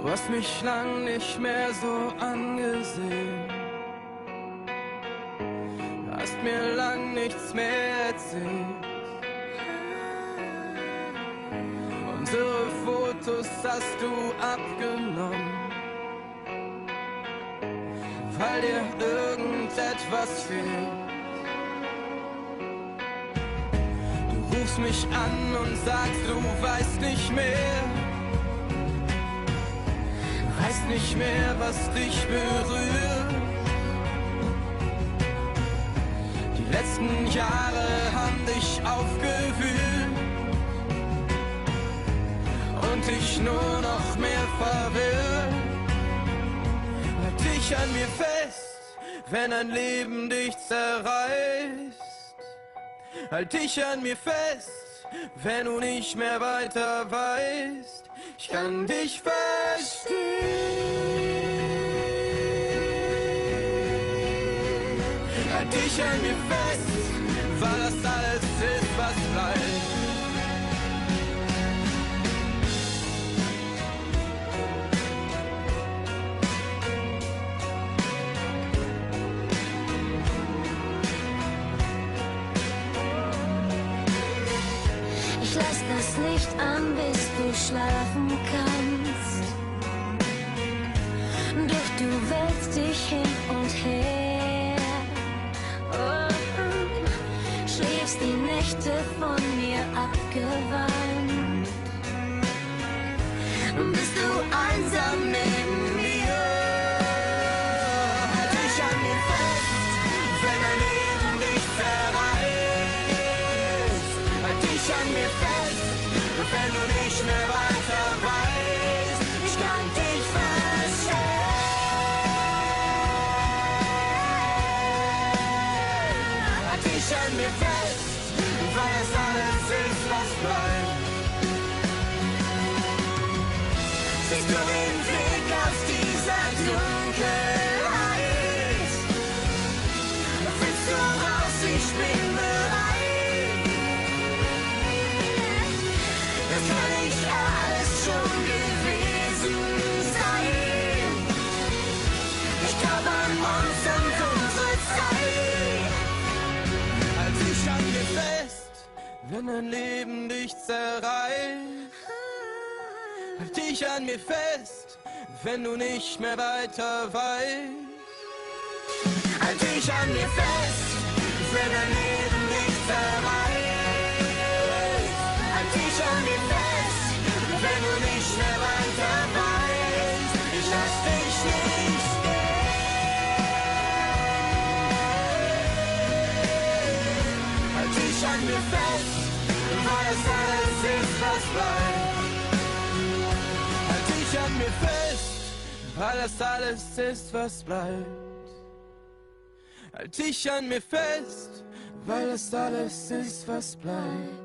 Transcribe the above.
Du hast mich lang nicht mehr so angesehen, hast mir lang nichts mehr erzählt. Unsere Fotos hast du abgenommen, weil dir irgendetwas fehlt. Du rufst mich an und sagst, du weißt nicht mehr, weißt nicht mehr, was dich berührt. Die letzten Jahre haben dich aufgewühlt und dich nur noch mehr verwirrt. Halt dich an mir fest, wenn ein Leben dich zerreißt. Halt dich an mir fest, wenn du nicht mehr weiter weißt. Ich kann dich verstehen. Halt dich an mir fest, weil das alles ist, was bleibt. Ich lass das Licht an, bis du schlafen kannst. Doch du wälzt dich hin und her. Schläfst die Nächte von mir abgewandt. Bist du einsam neben mir? Halt dich an mir fest, wenn dein Leben dich zerreißt. Halt dich an mir fest, wenn du nicht mehr weiter weißt. Ich kann dich verstehen. Halt dich an mir fest, weil es alles ist, was bleibt. Siehst du den Weg aus dieser Dunkelheit? Willst du raus? Ich bin bereit. Das kann nicht alles schon gewesen sein. Ich glaube an uns und unsere Zeit. Halt dich an mir fest, wenn dein Leben dich zerreißt. Halt dich an mir fest, wenn du nicht mehr weiter weißt. Halt dich an mir fest, wenn dein Leben dich zerreißt. Halt dich an mir fest, wenn du nicht mehr weiter weißt. Ich lass dich nicht gehen. Halt dich an mir fest, weil es alles ist, was bleibt. Halt dich an mir fest, weil das alles ist, was bleibt. Halt dich an mir fest, weil das alles ist, was bleibt.